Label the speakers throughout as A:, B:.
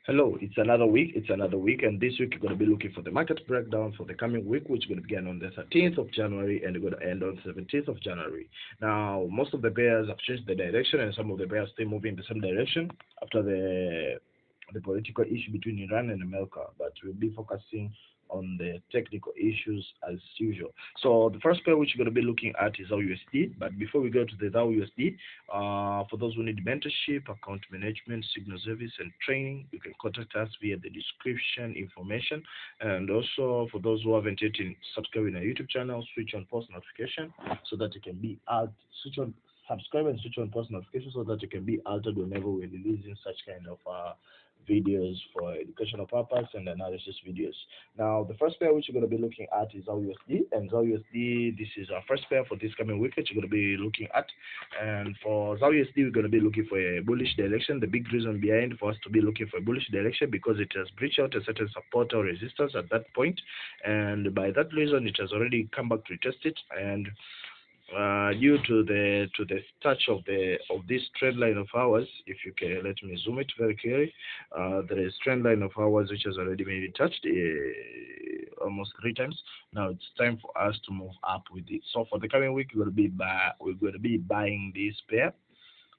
A: Hello, it's another week, and this week you're going to be looking for the market breakdown for the coming week, which is going to begin on the 13th of January and going to end on the 17th of January. Now, most of the pairs have changed the direction, and some of the pairs still moving in the same direction after the political issue between Iran and America, but we'll be focusing on the technical issues as usual. So the first pair which we're going to be looking at is AUDUSD. But before we go to the AUDUSD, for those who need mentorship, account management, signal service, and training, you can contact us via the description information. And also for those who haven't yet subscribed our YouTube channel, switch on post notification so that you can be subscribe and switch on post notification so that you can be alerted whenever we're releasing such kind of videos for educational purpose and analysis videos. Now, the first pair which you're going to be looking at is AUDUSD, and AUDUSD, this is our first pair for this coming week that you're going to be looking at. And for AUDUSD, we're going to be looking for a bullish direction. The big reason behind for us to be looking for a bullish direction because it has breached out a certain support or resistance at that point, and by that reason, it has already come back to retest it. And due to the touch of this trend line of ours, if you can let me zoom it very clearly, there is trend line of ours which has already been touched almost 3 times. Now it's time for us to move up with it. So for the coming week, we're going to be buying this pair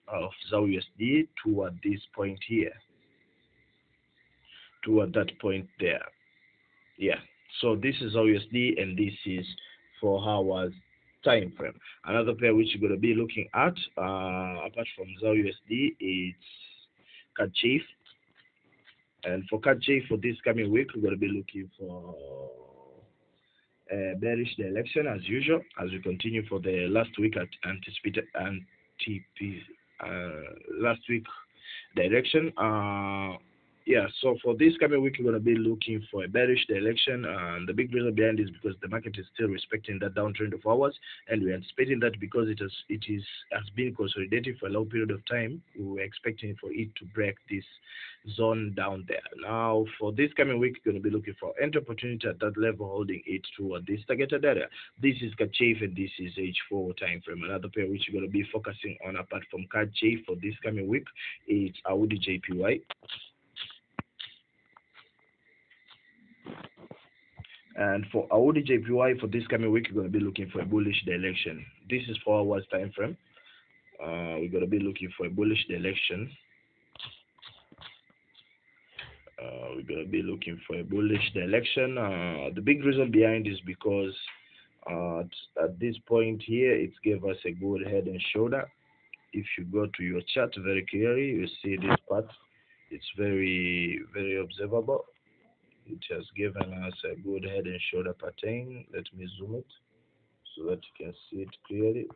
A: of AUDUSD toward this point here, toward that point there. Yeah. So this is AUDUSD, and this is 4 hours time frame. Another pair which you're going to be looking at, apart from AUDUSD, it's CADCHF. And for CADCHF for this coming week, we're going to be looking for a bearish direction as usual, as we continue for the last week at last week direction. Yeah, so for this coming week, we're going to be looking for a bearish direction. And the big reason behind is because the market is still respecting that downtrend of ours, and we're anticipating that because it has been consolidating for a long period of time. We were expecting for it to break this zone down there. Now, for this coming week, we're going to be looking for entry opportunity at that level, holding it toward this targeted area. This is CADCHF, and this is H4 time frame. Another pair which we're going to be focusing on apart from CADCHF for this coming week is AUDJPY. And for AUDJPY for this coming week, we're going to be looking for a bullish direction. This is 4 hours time frame. We're going to be looking for a bullish direction. We're going to be looking for a bullish direction. The big reason behind is because at this point here, it gave us a good head and shoulder. If you go to your chart very clearly, you see this part. It's very, very observable. It has given us a good head and shoulder pattern. Let me zoom it so that you can see it clearly.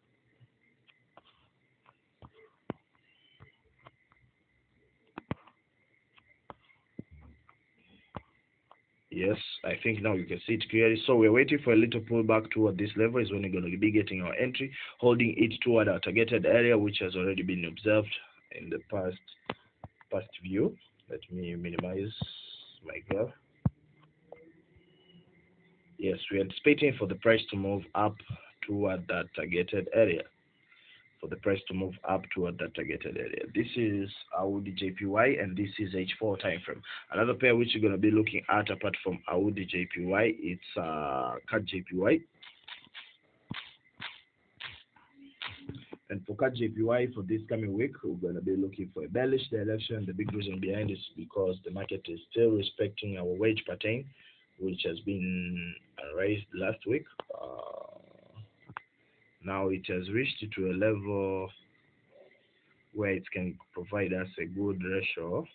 A: Yes, I think now you can see it clearly. So we're waiting for a little pullback toward this level is when we're going to be getting our entry, holding it toward our targeted area, which has already been observed in the past view. Let me minimize my graph. Yes, we're anticipating for the price to move up toward that targeted area. For the price to move up toward that targeted area. This is AUDJPY, and this is H4 time frame. Another pair which you're going to be looking at apart from AUDJPY, it's CADJPY. And for CADJPY for this coming week, we're going to be looking for a bearish direction. The big reason behind is because the market is still respecting our wedge pattern, which has been raised last week. Now it has reached to a level where it can provide us a good ratio,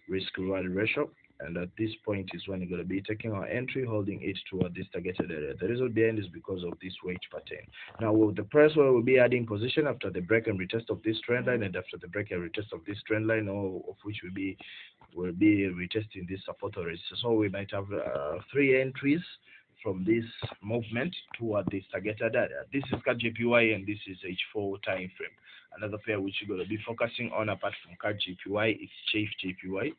A: risk-reward ratio, and at this point is when we're going to be taking our entry, holding it toward this targeted area. The reason behind is because of this wedge pattern. Now, with the price where we'll be adding position after the break and retest of this trend line, and after the break and retest of this trend line, all of which will be retesting this support or resistance. So we might have 3 entries from this movement toward this targeted area. This is CADJPY, and this is H4 time frame. Another pair which you're going to be focusing on apart from CADJPY is CHFJPY.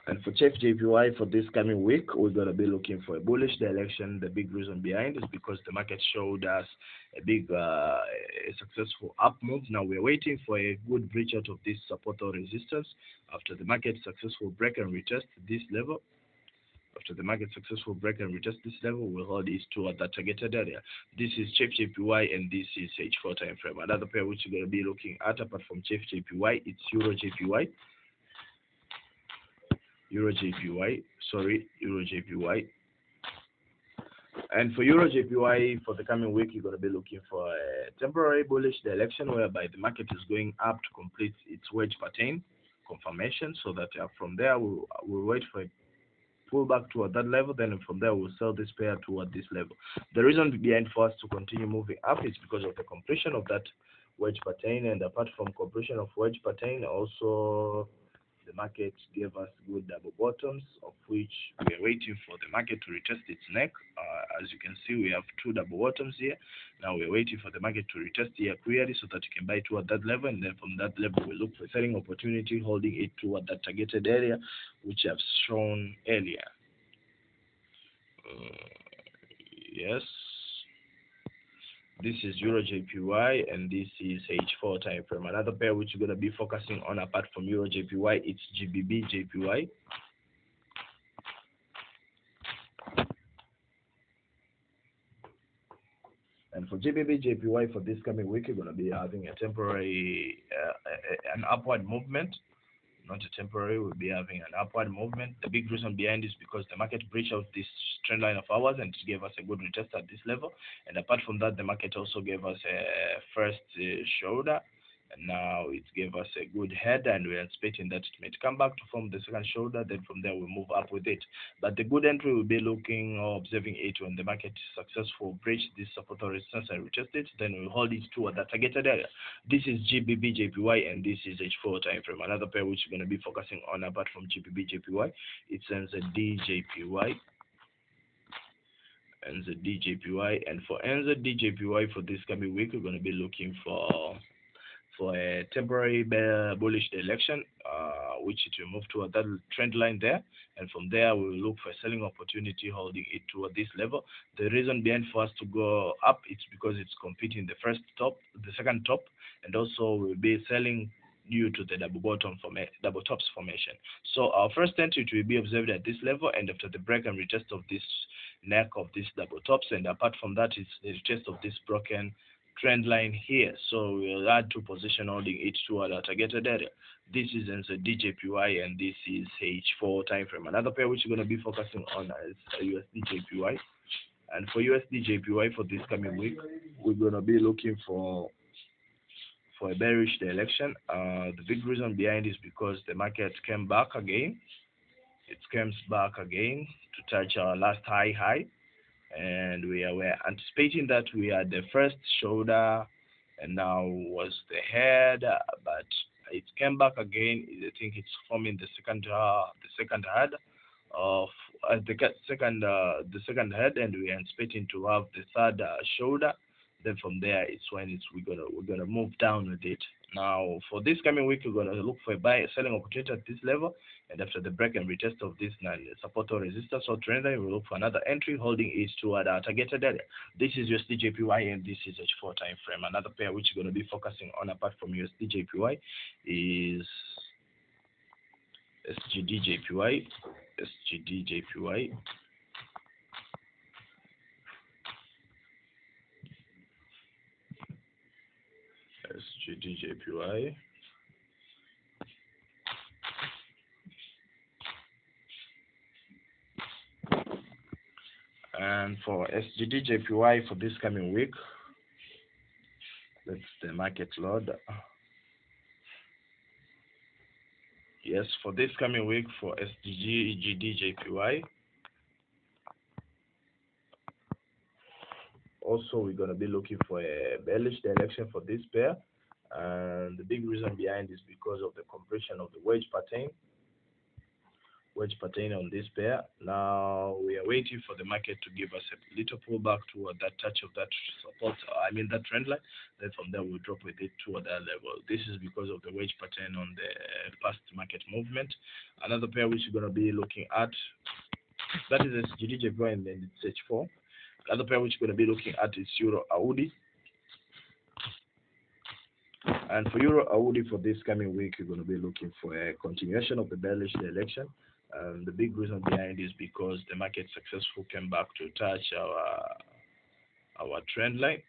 A: And for CHFJPY for this coming week, we're going to be looking for a bullish direction. The big reason behind is because the market showed us a big, a successful up move. Now we're waiting for a good breach out of this support or resistance. After the market successful break and retest this level, we'll hold it toward that targeted area. This is CHFJPY and this is H4 time frame. Another pair which you're going to be looking at apart from CHFJPY, it's EURJPY. EURJPY. And for EURJPY for the coming week, you're going to be looking for a temporary bullish direction whereby the market is going up to complete its wedge pattern confirmation, so that from there we'll wait for a pullback toward that level. Then from there we'll sell this pair toward this level. The reason behind for us to continue moving up is because of the completion of that wedge pattern, and apart from completion of wedge pattern, also the market gave us good double bottoms, of which we are waiting for the market to retest its neck. As you can see, we have two double bottoms here. Now we're waiting for the market to retest here clearly so that you can buy toward that level, and then from that level we look for selling opportunity, holding it toward that targeted area which I've shown earlier. Yes, this is EURJPY and this is H4 time frame. Another pair which you're going to be focusing on apart from EURJPY, it's GBPJPY. And for GBPJPY for this coming week, you're going to be having a temporary, an upward movement. Not a temporary, we'll be having an upward movement. The big reason behind is because the market breached out this trend line of ours and it gave us a good retest at this level. And apart from that, the market also gave us a first shoulder, and now it gave us a good head, and we're expecting that it may come back to form the second shoulder. Then from there we'll move up with it. But the good entry will be looking or observing it when the market successful breach this support or resistance and retest it. Then we'll hold it toward the targeted area. This is GBPJPY and this is H4 time frame. Another pair which you're going to be focusing on apart from GBPJPY, it's NZDJPY. NZDJPY. And for NZDJPY for this coming week, we're going to be looking for a temporary bullish direction, which it will move toward that trend line there, and from there we will look for a selling opportunity, holding it toward this level. The reason behind for us to go up, it's because it's competing the first top, the second top, and also we'll be selling due to the double tops formation. So our first entry will be observed at this level, and after the break and retest of this neck of this double tops, and apart from that, it's the retest of this broken trend line here. So we'll add to position holding it toward our targeted area. This is NZDJPY and this is H4 time frame. Another pair which we're going to be focusing on is USDJPY. And for USDJPY for this coming week, we're going to be looking for a bearish direction. The big reason behind is because the market came back again. It comes back again to touch our last high. And we were anticipating that we had the first shoulder and now was the head, but it came back again. I think it's forming the second head of the second head, and we are anticipating to have the third shoulder. Then from there, it's when we're gonna move down with it. Now for this coming week, we're gonna look for a selling opportunity at this level, and after the break and retest of this support or resistance or trend line, we'll look for another entry, holding it toward our targeted area. This is USDJPY and this is H4 time frame. Another pair which you're gonna be focusing on apart from USDJPY is SGDJPY. SGDJPY. SGDJPY. And for SGDJPY for this coming week, let's the market load. Yes, for this coming week for SGDJPY, also we're going to be looking for a bearish direction for this pair, and the big reason behind is because of the compression of the wedge pattern. wedge pattern on this pair. Now we are waiting for the market to give us a little pullback toward that touch of that support, I mean that trend line. Then from there we'll drop with it toward that level. This is because of the wedge pattern on the past market movement. Another pair which you're going to be looking at, that is SGDJPY, and then it's H4. Another pair which you're going to be looking at is EURAUD. And for EURAUD for this coming week, you're going to be looking for a continuation of the bearish direction. The big reason behind is because the market successful came back to touch our trend line.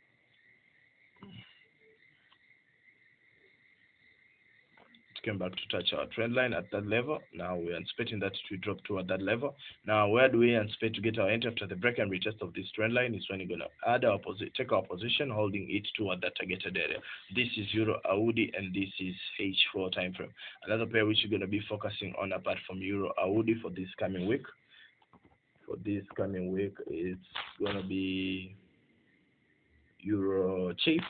A: Came back to touch our trend line at that level. Now we are anticipating that to drop toward that level. Now where do we anticipate to get our entry after the break and retest of this trend line? Is when you're going to add our take our position, holding it toward that targeted area. This is EURAUD and this is H4 time frame. Another pair which you're going to be focusing on apart from EURAUD for this coming week. For this coming week, it's going to be EURORCHF.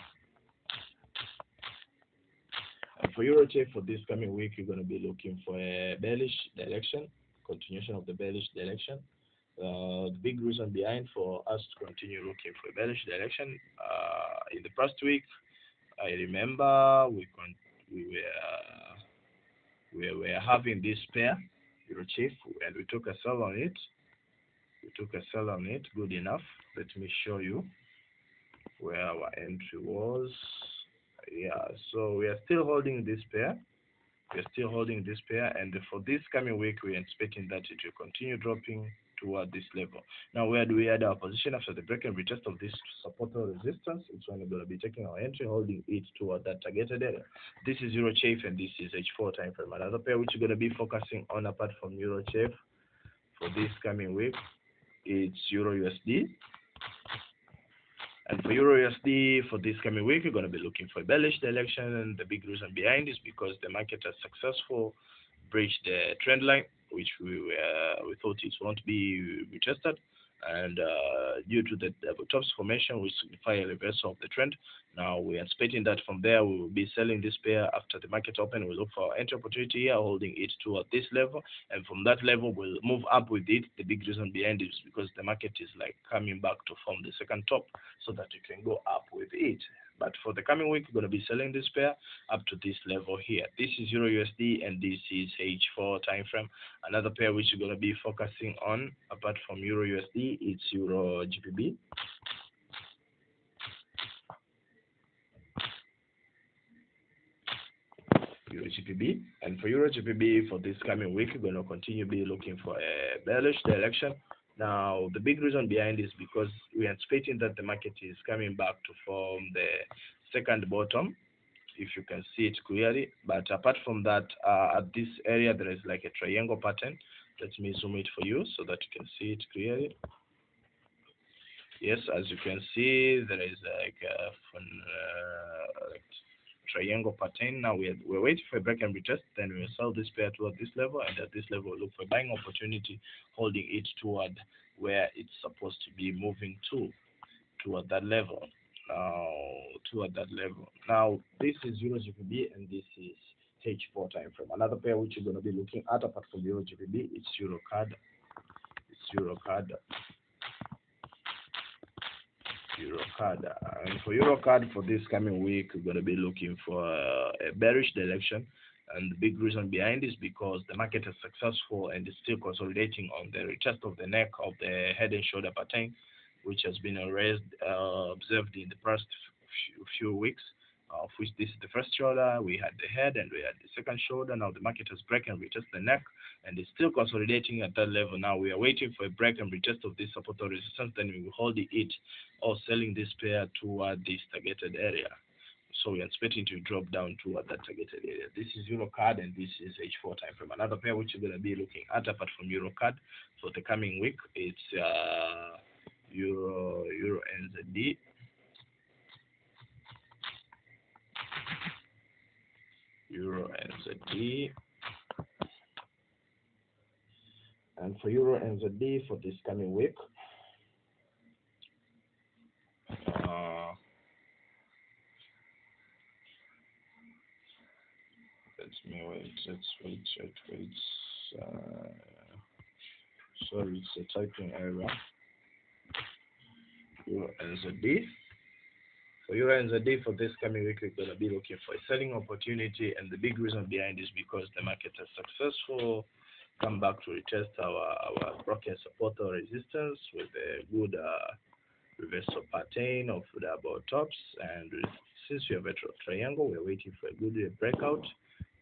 A: For EURORCHF for this coming week, you're going to be looking for a bearish direction, continuation of the bearish direction. The big reason behind for us to continue looking for a bearish direction, in the past week, I remember we were having this pair, EURORCHF, and we took a sell on it. Good enough. Let me show you where our entry was. Yeah, so we are still holding this pair. And for this coming week, we are expecting that it will continue dropping toward this level. Now, where do we add our position after the break and retest of this support or resistance? It's when we're going to be taking our entry, holding it toward that targeted area. This is EURCHF and this is H4 time frame. Another pair which you're going to be focusing on apart from EURCHF for this coming week, it's EURUSD. And for EURUSD for this coming week, you're going to be looking for a bearish direction, and the big reason behind is because the market has successful breached the trend line, which we thought it won't be retested, and due to the tops formation, which signify a reversal of the trend. Now we are expecting that from there we will be selling this pair after the market open. We'll look for our entry opportunity here, holding it toward this level, and from that level we'll move up with it. The big reason behind it is because the market is like coming back to form the second top, so that you can go up with it. But for the coming week, we're going to be selling this pair up to this level here. This is EURUSD and this is H4 time frame. Another pair which you're going to be focusing on apart from EURUSD, it's EURGBP. EURGBP. And for EURGBP for this coming week, we're going to continue be looking for a bearish direction. Now, the big reason behind is because we are anticipating that the market is coming back to form the second bottom, if you can see it clearly. But apart from that, at this area, there is like a triangle pattern. Let me zoom it for you so that you can see it clearly. Yes, as you can see, there is like a triangle pattern. Now we're waiting for a break and retest, then we'll sell this pair toward this level, and at this level we'll look for buying opportunity, holding it toward where it's supposed to be moving toward that level. Now this is EURJPY and this is H4 time frame. Another pair which you're going to be looking at apart from EURJPY, it's EURCAD. And for EURCAD for this coming week, we're going to be looking for a bearish direction, and the big reason behind is because the market is successful and is still consolidating on the retest of the neck of the head and shoulder pattern, which has been observed in the past few weeks, of which this is the first shoulder. We had the head and we had the second shoulder. Now the market has break and retest the neck and is still consolidating at that level. Now we are waiting for a break and retest of this support or resistance, then we will hold it or selling this pair toward this targeted area. So we are expecting to drop down toward that targeted area. This is EURCAD and this is H4 time frame. Another pair which you're going to be looking at apart from EURCAD for the coming week, it's EURNZD. EURNZD. And for EURNZD for this coming week, let's wait. sorry, it's a typing error. EURNZD. For EURNZD for this coming week, we're going to be looking for a selling opportunity, and the big reason behind is because the market has successful come back to retest our broken support or resistance with a good reversal pattern of the above tops, and since we have a triangle, we're waiting for a good breakout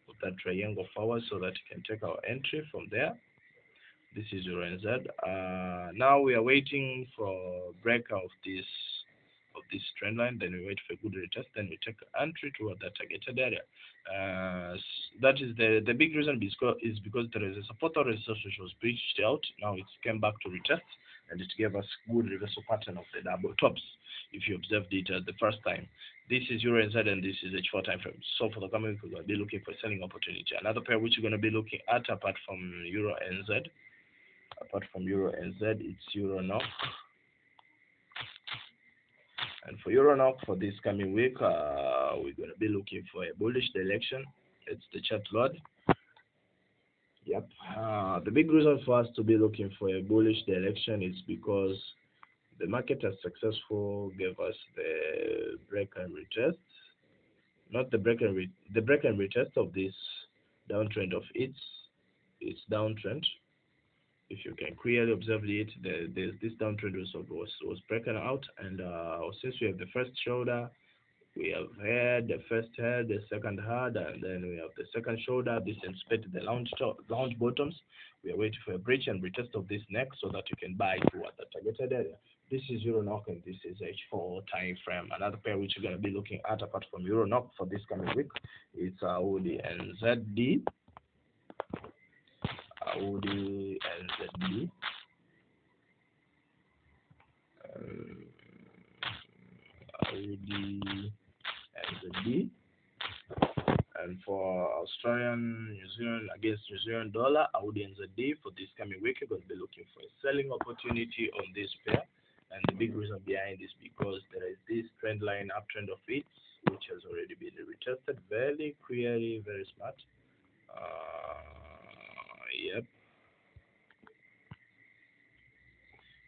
A: of that triangle forward so that you can take our entry from there. This is EURNZ. Now we are waiting for breakout of this trend line, then we wait for a good retest, then we take entry toward that targeted area. That is the big reason is because there is a support or resistance which was breached out. Now it came back to retest, and it gave us good reversal pattern of the double tops. If you observed it the first time, this is EURNZ and this is H4 time frame. So for the coming week, we're going to be looking for a selling opportunity. Another pair which you're going to be looking at apart from EURNZ, it's EURNOK. And for EURNOK for this coming week, we're going to be looking for a bullish direction. It's the chart load. Yep. The big reason for us to be looking for a bullish direction is because the market has successful gave us the break and retest, not the break and retest of this downtrend of its downtrend. If you can clearly observe it, this downtrend was breaking out, and since we have the first shoulder, we have had the first head, the second head, and then we have the second shoulder. This inspected the lounge bottoms. We are waiting for a breach and retest of this neck so that you can buy toward the targeted area. This is EURNOK and this is H4 time frame. Another pair which you're going to be looking at apart from EURNOK for this coming week, it's AUDNZD. AUDNZD. AUDNZD. And for Australian New Zealand against New Zealand dollar, AUDNZD for this coming week, you're going to be looking for a selling opportunity on this pair. And the big reason behind is because there is this trend line uptrend of it, which has already been retested very clearly, very smart.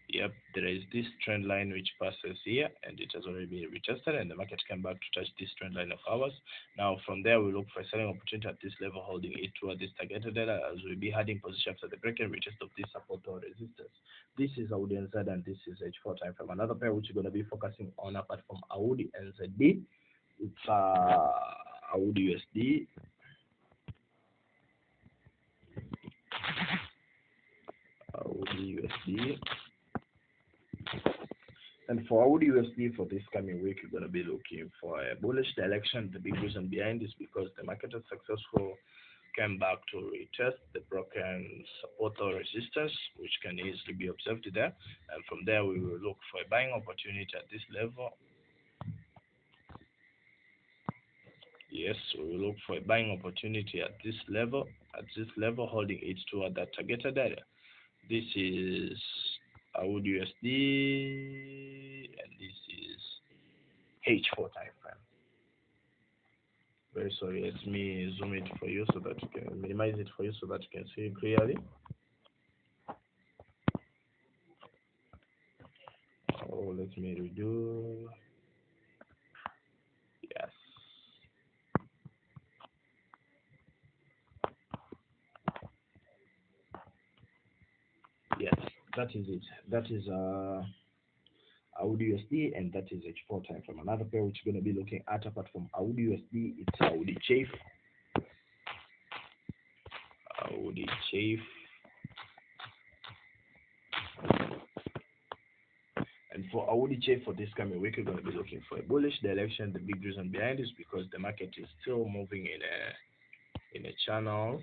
A: Yep, there is this trend line which passes here, and it has already been retested, and the market came back to touch this trend line of ours. Now from there, we look for a selling opportunity at this level, holding it toward this targeted area, as we'll be heading position after the break and retest of this support or resistance. This is AUDNZD and this is H4 time frame. Another pair which you're going to be focusing on apart from AUDNZD, it's AUDUSD. AUDUSD. And for AUDUSD for this coming week, you're going to be looking for a bullish direction. The big reason behind is because the market is successful, came back to retest the broken support or resistance, which can easily be observed there. And from there, we will look for a buying opportunity at this level. Yes, we will look for a buying opportunity at this level, holding it toward that targeted area. This is AUDUSD, and this is H4 time frame. Very sorry, let me zoom it for you so that you can minimize it for you so that you can see it clearly. Oh, let me redo. Yes. Yes, that is it. That is AUDUSD, and that is H4 time frame. Another pair which you're going to be looking at apart from AUDUSD, it's AUDCHF. AUDCHF. And for AUDCHF for this coming week, you're going to be looking for a bullish direction. The big reason behind is because the market is still moving in a channel.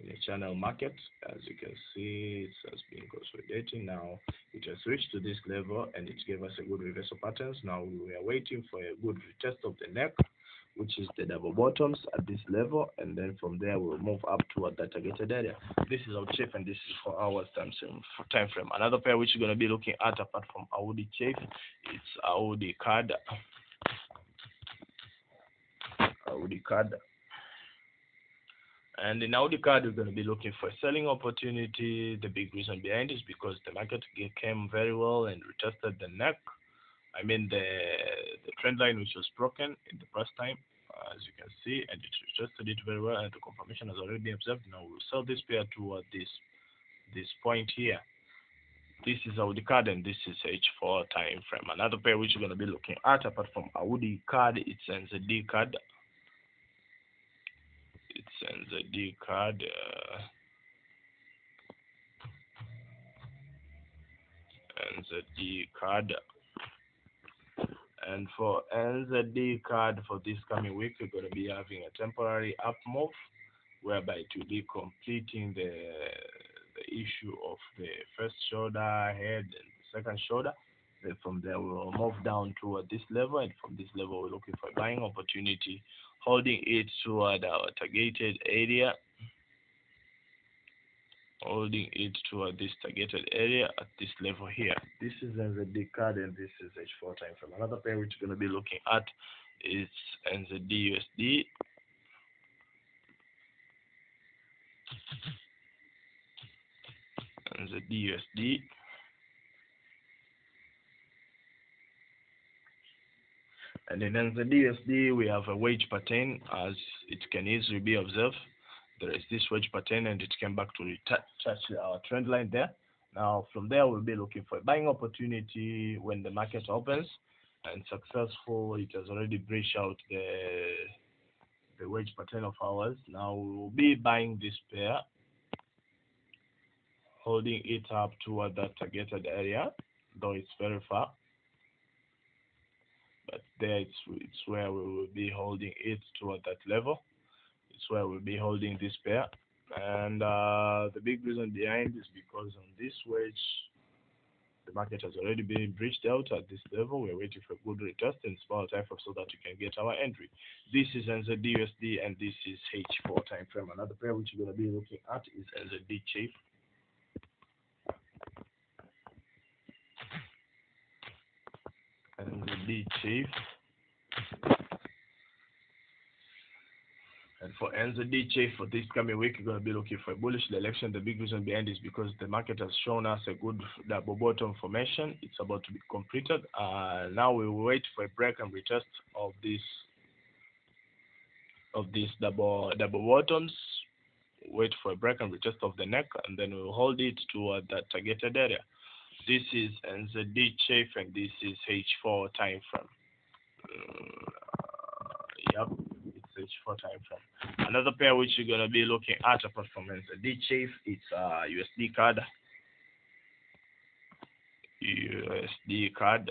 A: In a channel market, as you can see, it has been consolidating. Now it has reached to this level and it gave us a good reversal patterns. Now we are waiting for a good retest of the neck, which is the double bottoms at this level, and then from there we'll move up toward that targeted area. This is AUDCHF and this is for our time frame. Another pair which you're going to be looking at apart from AUDCHF, it's AUDCAD. AUDCAD. And in AUDCAD, we're going to be looking for a selling opportunity. The big reason behind is because the market came very well and retested the neck. I mean the trend line which was broken in the first time, as you can see, and it retested it very well, and the confirmation has already been observed. Now we'll sell this pair toward this point here. This is AUDCAD and this is H4 time frame. Another pair which we're going to be looking at apart from AUDCAD, it's NZDCAD. It's NZDCAD. NZDCAD. And for NZDCAD for this coming week, we're going to be having a temporary up move, whereby it will be completing the issue of the first shoulder head and the second shoulder. Then from there we'll move down toward this level, and from this level we're looking for a buying opportunity, holding it toward our targeted area, holding it toward this targeted area at this level here. This is NZDCAD and this is H4 time frame. Another pair which we're going to be looking at is NZDUSD. NZDUSD. And in NZDUSD, we have a wedge pattern, as it can easily be observed. There is this wedge pattern, and it came back to touch our trend line there. Now, from there, we'll be looking for a buying opportunity when the market opens, and successful. It has already breached out the wedge pattern of ours. Now, we will be buying this pair, holding it up toward that targeted area, though it's very far. But there it's where we will be holding it toward that level. It's where we'll be holding this pair. And the big reason behind is because on this wedge, the market has already been breached out at this level. We're waiting for a good retest and small time frame so that we can get our entry. This is NZDUSD and this is H4 time frame. Another pair which you're going to be looking at is NZDJPY. NZDJPY. And for NZDJPY for this coming week, we're going to be looking for a bullish direction. The big reason behind is because the market has shown us a good double bottom formation. It's about to be completed. Now we will wait for a break and retest of these double bottoms. Wait for a break and retest of the neck, and then we'll hold it toward that targeted area. This is NZDJPY and this is H4 time frame. Yep, it's H4 time frame. Another pair which you're gonna be looking at apart from NZDJPY, it's USDCAD. USDCAD.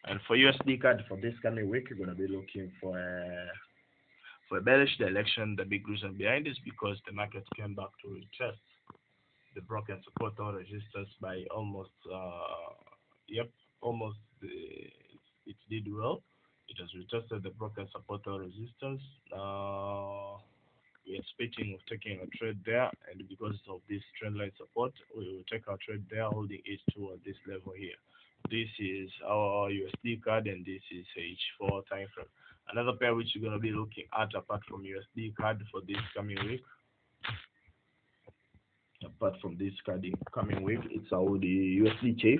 A: And for USDCAD for this coming week, you're gonna be looking for a bearish direction. The big reason behind is because the market came back to retest the broken support or resistance by almost it did well. It has retested the broken support or resistance. We are expecting of taking a trade there, and because of this trend line support, we will take our trade there, holding it toward this level here. This is our USDCAD and this is H4 time frame. Another pair which you're going to be looking at apart from USDCAD for this coming week, it's AUDUSDJPY.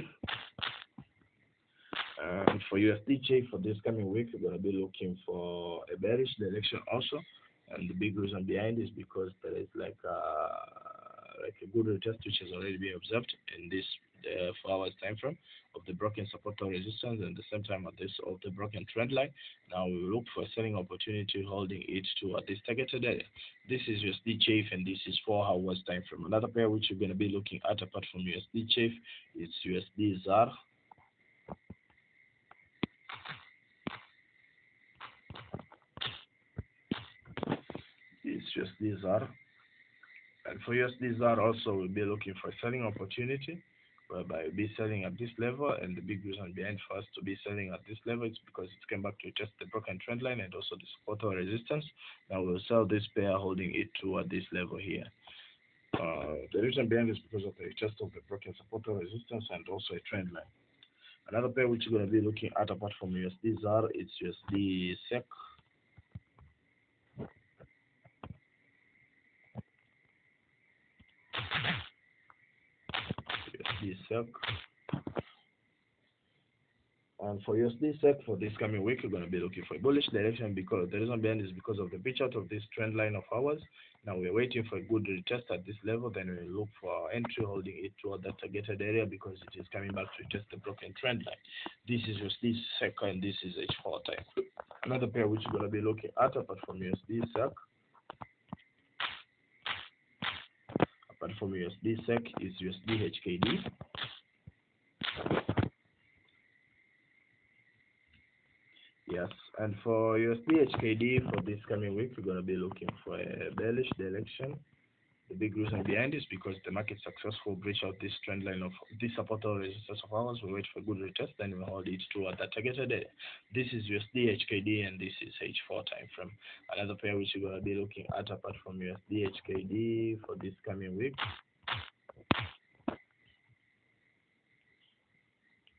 A: And for USDJPY for this coming week, we're going to be looking for a bearish direction also. And the big reason behind is because there is like a good retest which has already been observed in this 4 hours time frame of the broken support or resistance, and at the same time at this of the broken trend line. Now we will look for a selling opportunity, holding it to this targeted area. This is USDJPY and this is 4 hours time frame. Another pair which you're going to be looking at apart from USDJPY, it's USDZAR. It's USDZAR. And for USDZAR also, we'll be looking for a selling opportunity, whereby we'll be selling at this level. And the big reason behind for us to be selling at this level is because it came back to test the broken trend line and also the support or resistance. Now we'll sell this pair, holding it toward this level here. The reason behind is because of the test of the broken support or resistance and also a trend line. Another pair which you're going to be looking at apart from USDZAR, it's USDSEC. USD SEC. And for USD SEC for this coming week, we're going to be looking for a bullish direction, because the reason behind is because of the pitch out of this trend line of ours. Now we're waiting for a good retest at this level, then we'll look for our entry holding it toward that targeted area, because it is coming back to retest the broken trend line. This is USD SEC and this is H4 time. Another pair which we're going to be looking at apart from USD SEC, is USDHKD. Yes, and for USDHKD for this coming week, we're going to be looking for a bearish direction. The big reason behind is because the market successful breach out this trend line of this support or resistance of ours. We wait for good retest, then we hold it toward that targeted area. This is USDHKD and this is H4 time frame. Another pair which we're going to be looking at apart from USDHKD for this coming week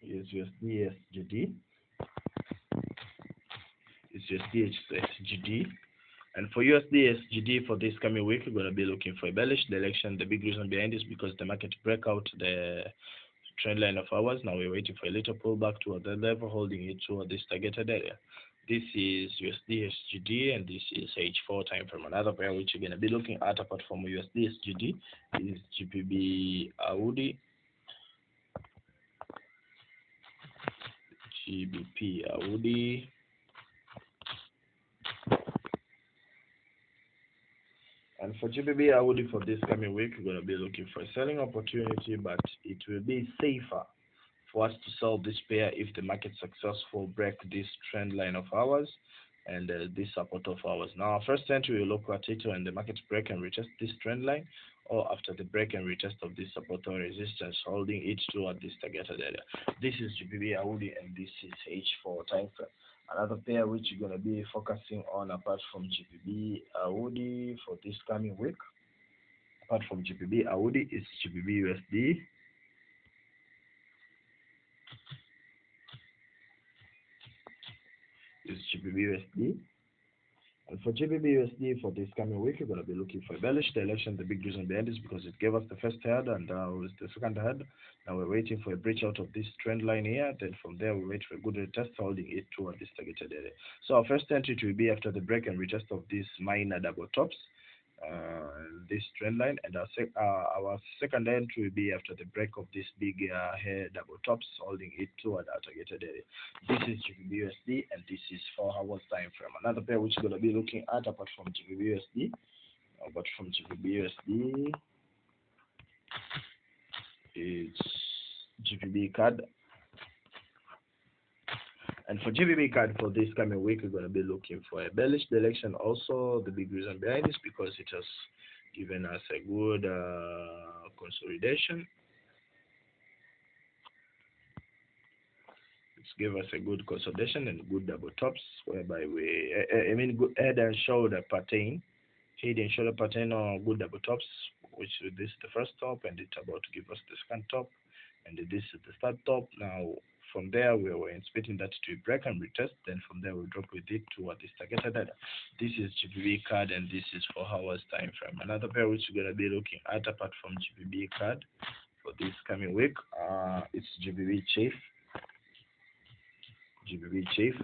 A: is USDSGD. USDSGD. And for USDSGD for this coming week, we're going to be looking for a bearish direction. The big reason behind this is because the market break out the trend line of ours. Now we're waiting for a little pullback toward the level, holding it toward this targeted area. This is USDSGD and this is H4 time frame. Another pair which you're going to be looking at apart from USDSGD is GBP AUD, GBP AUD. And for GBP AUD for this coming week, we're going to be looking for a selling opportunity, but it will be safer for us to sell this pair if the market successful break this trend line of ours and this support of ours. Now, our first entry will look at it when the market break and retest this trend line, or after the break and retest of this support or resistance, holding it toward this targeted area. This is GBP AUD and this is H4 time frame. Another pair which you're going to be focusing on apart from GBP AUD for this coming week, apart from GBP AUD, is GBP USD. Is GBP USD. And for GBP USD for this coming week, we're going to be looking for a bearish direction. The big reason behind this is because it gave us the first head and was the second head. Now we're waiting for a breach out of this trend line here. Then from there, we wait for a good retest, holding it toward this targeted area. So our first entry will be after the break and retest of these minor double tops, this trend line, and our second entry will be after the break of this big hair double tops, holding it toward our targeted area. This is GBP USD and this is 4 hours time frame. Another pair which we're going to be looking at apart from GBP USD, but from GBP USD, it's GBPJPY. And for GBPJPY for this coming week, we're going to be looking for a bearish direction. Also, the big reason behind this is because it has given us a good consolidation. It's given us a good consolidation and good double tops, whereby good head and shoulder pattern, or good double tops, which this is the first top, and it's about to give us the second top, and this is the third top. Now, from there, we were expecting that to break and retest. Then from there, we'll drop with it toward this targeted area. This is GBPJPY and this is 4 hours time frame. Another pair which we're going to be looking at apart from GBPJPY for this coming week, it's GBPJPY.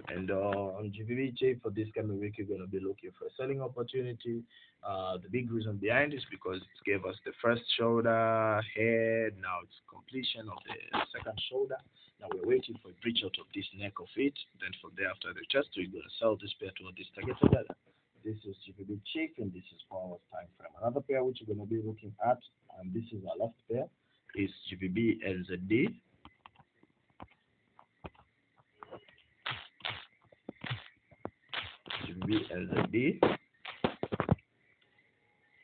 A: And on GBPJPY for this coming week, you're going to be looking for a selling opportunity. The big reason behind is because it gave us the first shoulder, head. Now it's completion of the second shoulder. Now we're waiting for a breach out of this neck of it. Then from there, after the test, we're going to sell this pair toward this target together. This is GBPJPY and this is 4 hours time frame. Another pair which we're going to be looking at, and this is our last pair, is GBPNZD. GBPNZD.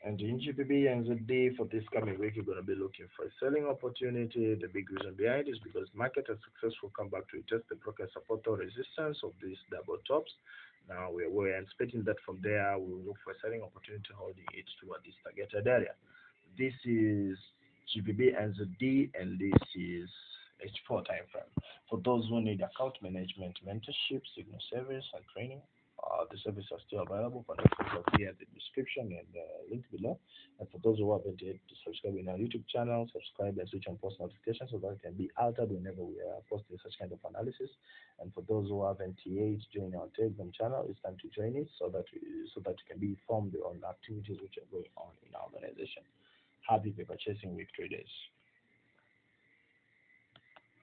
A: And in GBPNZD for this coming week, you're going to be looking for a selling opportunity. The big reason behind is because market has successfully come back to retest the broken support or resistance of these double tops. Now we're expecting that from there we will look for a selling opportunity, holding it toward this targeted area. This is GBPNZD and this is H4 time frame. For those who need account management, mentorship, signal service, and training, The services are still available. For next week, I'll see at the description and link below. And for those who haven't yet subscribed in our YouTube channel, subscribe and switch on post notifications so that it can be altered whenever we are posting such kind of analysis. And for those who haven't yet joined our Telegram channel, it's time to join it so that you can be informed on activities which are going on in our organization. Happy paper chasing week 3 days.